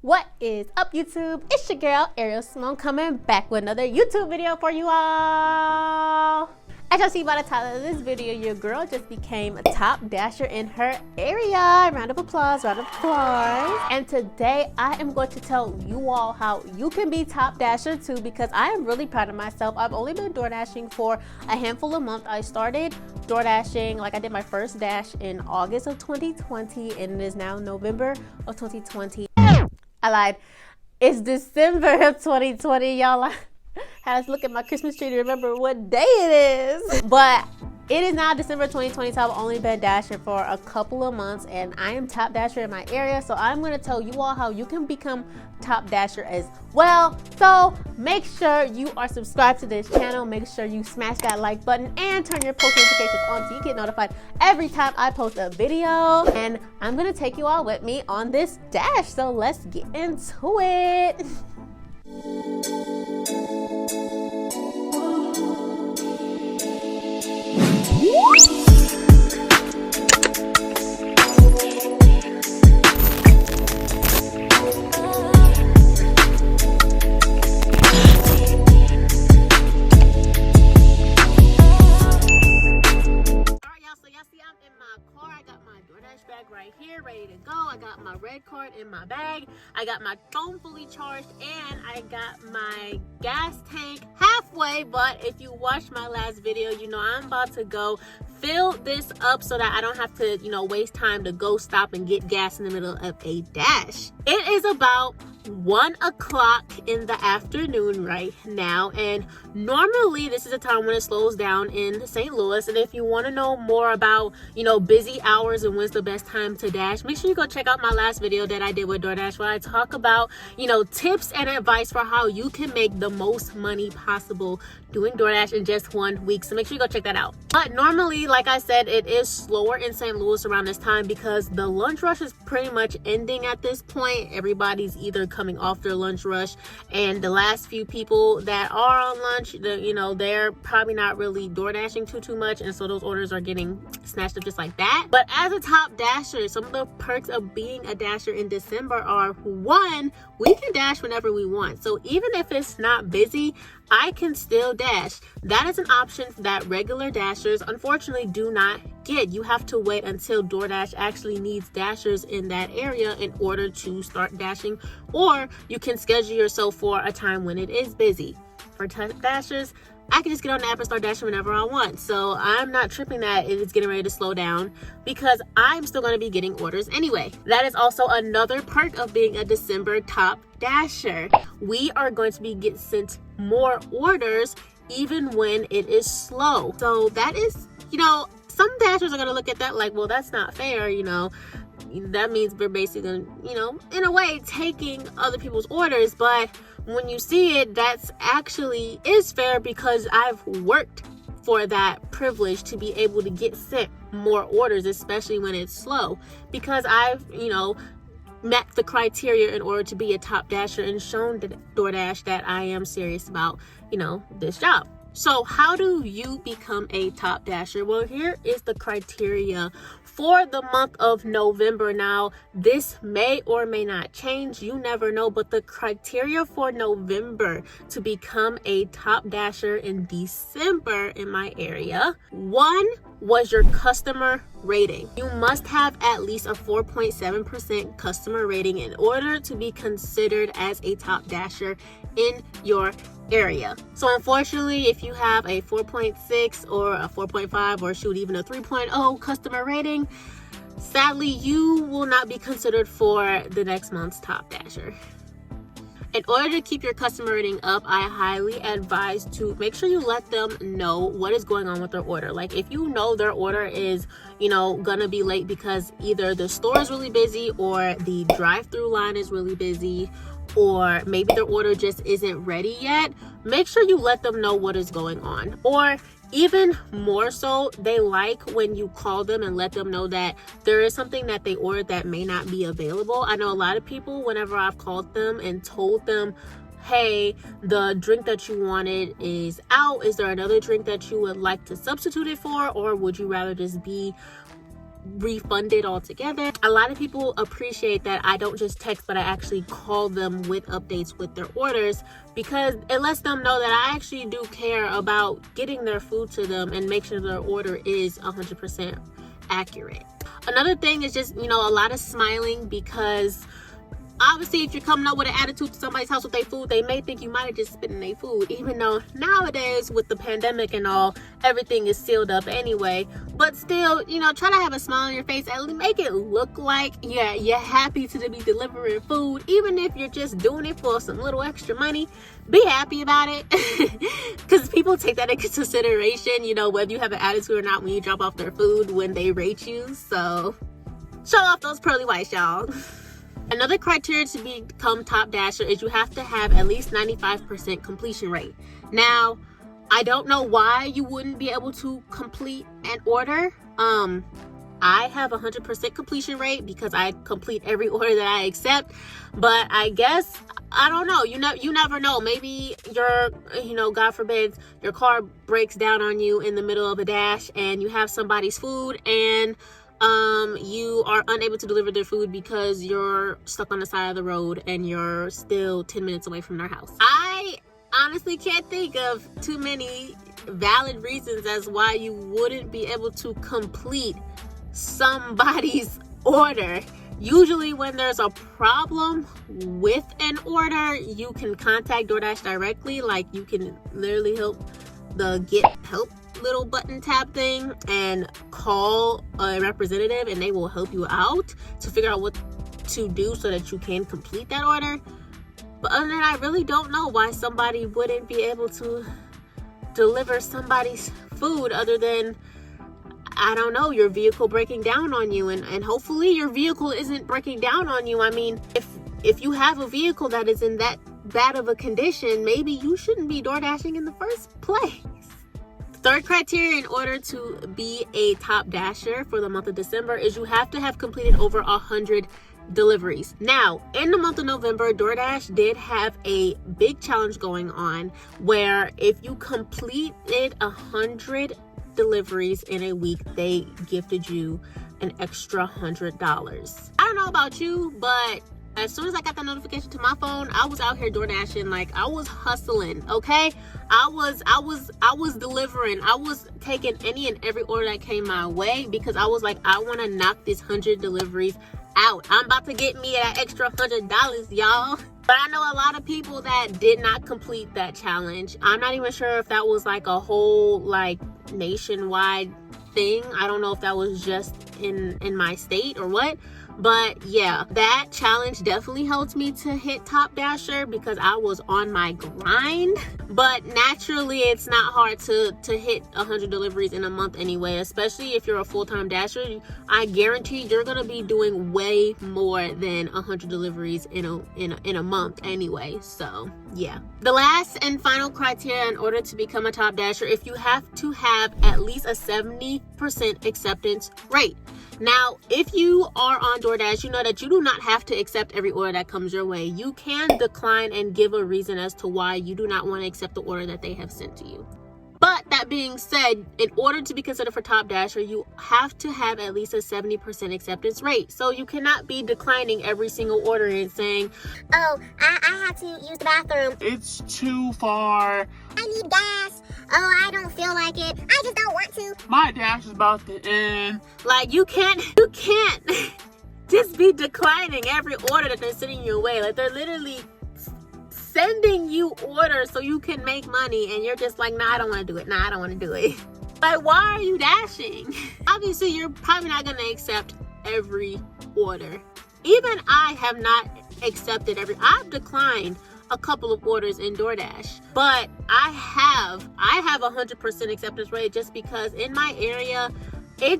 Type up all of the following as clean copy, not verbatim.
What is up, YouTube? It's your girl Aryial Symone coming back with another YouTube video for you all. As y'all see by the title of this video, your girl just became a top dasher in her area. Round of applause, round of applause. And today I am going to tell you all how you can be top dasher too, because I am really proud of myself. I've only been door dashing for a handful of months. I started door dashing, like I did my first dash in August of 2020, and it is now November of 2020. I lied. It's December of 2020, y'all. I had to look at my Christmas tree to remember what day it is. But it is now December 2020, so I've only been dashing for a couple of months, and I am top dasher in my area. So I'm going to tell you all how you can become top dasher as well. So make sure you are subscribed to this channel. Make sure you smash that like button and turn your post notifications on so you get notified every time I post a video. And I'm going to take you all with me on this dash. So let's get into it. Right here, ready to go. I got my red card in my bag. I got my phone fully charged, and I got my gas tank halfway. But if you watched my last video, you know I'm about to go fill this up so that I don't have to, waste time to go stop and get gas in the middle of a dash. It is about 1 o'clock in the afternoon right now, and normally this is a time when it slows down in St. Louis. And if you want to know more about busy hours and when's the best time to dash, make sure you go check out my last video that I did with DoorDash, where I talk about tips and advice for how you can make the most money possible doing DoorDash in just 1 week. So make sure you go check that out. But normally, like I said, it is slower in St. Louis around this time because the lunch rush is pretty much ending at this point. Everybody's either coming off their lunch rush, and the last few people that are on lunch, they're probably not really door dashing too much, and so those orders are getting snatched up just like that. But as a top dasher, some of the perks of being a dasher in December are: 1, we can dash whenever we want. So even if it's not busy, I can still dash. That is an option that regular dashers unfortunately do not get. You have to wait until DoorDash actually needs dashers in that area in order to start dashing, or you can schedule yourself for a time when it is busy. For dashers, I can just get on the app and start dashing whenever I want. So I'm not tripping that it is getting ready to slow down, because I'm still going to be getting orders anyway. That is also another perk of being a December top dasher. We are going to be getting sent more orders even when it is slow. So that is, some dashers are going to look at that like, well, that's not fair. That means we're basically, in a way taking other people's orders. But when you see it, that's actually is fair, because I've worked for that privilege to be able to get sent more orders, especially when it's slow, because I've, met the criteria in order to be a top dasher and shown DoorDash that I am serious about, this job. So how do you become a top dasher? Well, here is the criteria for the month of November. Now, this may or may not change. You never know. But the criteria for November to become a top dasher in December in my area: 1 was your customer rating. You must have at least a 4.7% customer rating in order to be considered as a top dasher in your area. So unfortunately, if you have a 4.6 or a 4.5 or shoot, even a 3.0 customer rating, sadly you will not be considered for the next month's top dasher. In order to keep your customer rating up, I highly advise to make sure you let them know what is going on with their order. Like, if you know their order is, gonna be late because either the store is really busy, or the drive-through line is really busy, or maybe their order just isn't ready yet, make sure you let them know what is going on. Or even more so, they like when you call them and let them know that there is something that they ordered that may not be available. I know a lot of people, whenever I've called them and told them, hey, the drink that you wanted is out, is there another drink that you would like to substitute it for, or would you rather just be refunded altogether. A lot of people appreciate that I don't just text, but I actually call them with updates with their orders, because it lets them know that I actually do care about getting their food to them and make sure their order is 100% accurate. Another thing is just, a lot of smiling, because obviously if you're coming up with an attitude to somebody's house with their food, they may think you might have just spit in their food, even though nowadays with the pandemic and all, everything is sealed up anyway. But still, try to have a smile on your face, at least make it look like you're happy to be delivering food. Even if you're just doing it for some little extra money, be happy about it. Because people take that into consideration, whether you have an attitude or not when you drop off their food when they rate you. So show off those pearly whites, y'all. Another criteria to become top dasher is you have to have at least 95% completion rate. Now, I don't know why you wouldn't be able to complete an order. I have 100% completion rate because I complete every order that I accept. But I guess, I don't know. You never know. Maybe your, God forbid, your car breaks down on you in the middle of a dash and you have somebody's food and you are unable to deliver their food because you're stuck on the side of the road and you're still 10 minutes away from their house. I honestly can't think of too many valid reasons as why you wouldn't be able to complete somebody's order. Usually when there's a problem with an order, you can contact DoorDash directly. Like, you can literally help the get help little button tab thing and call a representative, and they will help you out to figure out what to do so that you can complete that order. But other than that, I really don't know why somebody wouldn't be able to deliver somebody's food, other than, I don't know, your vehicle breaking down on you. And hopefully your vehicle isn't breaking down on you. I mean, if you have a vehicle that is in that bad of a condition, maybe you shouldn't be door dashing in the first place. Third criteria in order to be a top dasher for the month of December is you have to have completed over 100 deliveries. Now, in the month of November, DoorDash did have a big challenge going on where if you completed 100 deliveries in a week, they gifted you an extra $100. I don't know about you, but as soon as I got that notification to my phone, I was out here door dashing. Like, I was hustling, okay? I was delivering. I was taking any and every order that came my way because I was like, I want to knock this 100 deliveries out. I'm about to get me that extra $100, y'all. But I know a lot of people that did not complete that challenge. I'm not even sure if that was like a whole like nationwide thing. I don't know if that was just in my state or what. But yeah, that challenge definitely helped me to hit top dasher because I was on my grind. But naturally, it's not hard to hit 100 deliveries in a month anyway, especially if you're a full-time dasher. I guarantee you're gonna be doing way more than 100 deliveries in a month anyway. So yeah. The last and final criteria in order to become a top dasher, if you have to have at least a 70% acceptance rate. Now, if you are on DoorDash, you know that you do not have to accept every order that comes your way. You can decline and give a reason as to why you do not want to accept the order that they have sent to you. But that being said, in order to be considered for top dasher, you have to have at least a 70% acceptance rate. So you cannot be declining every single order and saying, oh, I have to use the bathroom. It's too far. I need gas. Oh, I don't feel like it. I just don't want to. My dash is about to end. Like, you can't just be declining every order that they're sending your way. Like, they're literally sending you orders so you can make money, and you're just like, nah, I don't want to do it. Nah, I don't want to do it. Like, why are you dashing? Obviously, you're probably not going to accept every order. Even I have not accepted I've declined a couple of orders in DoorDash, but I have 100% acceptance rate just because in my area, I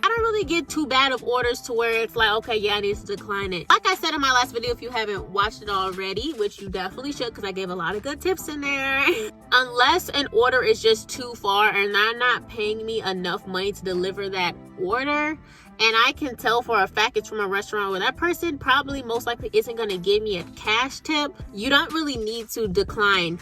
don't really get too bad of orders to where it's like, okay, yeah, I need to decline it. Like I said in my last video, if you haven't watched it already, which you definitely should because I gave a lot of good tips in there. Unless an order is just too far and they're not paying me enough money to deliver that order, and I can tell for a fact it's from a restaurant where that person probably most likely isn't going to give me a cash tip, you don't really need to decline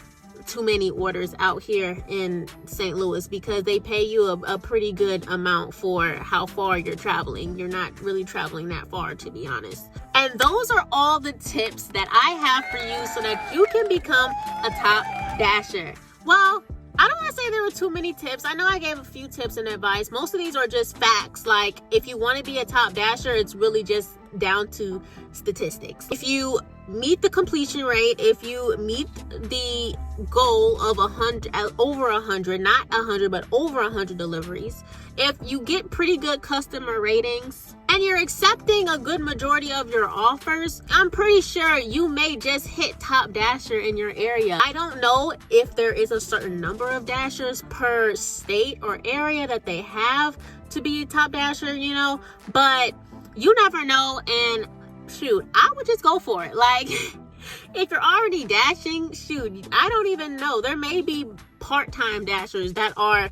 too many orders out here in St. Louis because they pay you a pretty good amount for how far you're traveling. You're not really traveling that far, to be honest. And those are all the tips that I have for you so that you can become a top dasher. Well, I don't want to say there were too many tips. I know I gave a few tips and advice. Most of these are just facts. Like, if you want to be a top dasher, it's really just down to statistics. If you meet the completion rate, if you meet the goal of over 100, not 100, but over 100 deliveries, if you get pretty good customer ratings, and you're accepting a good majority of your offers, I'm pretty sure you may just hit top dasher in your area. I don't know if there is a certain number of dashers per state or area that they have to be a top dasher, you know, but you never know. And shoot, I would just go for it. Like, if you're already dashing, shoot, I don't even know. There may be part-time dashers that are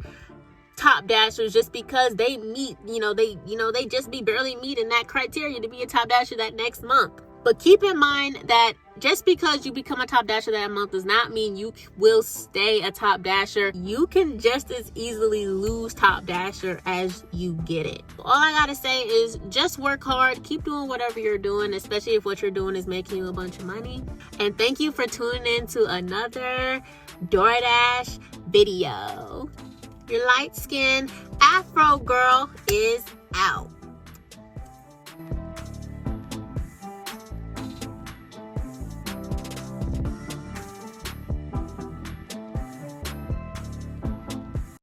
top dashers just because they meet, they just be barely meeting that criteria to be a top dasher that next month. But keep in mind that just because you become a top dasher that month does not mean you will stay a top dasher. You can just as easily lose top dasher as you get it. All I gotta say is just work hard, keep doing whatever you're doing, especially if what you're doing is making you a bunch of money. And thank you for tuning in to another DoorDash video. Your light-skinned Afro girl is out.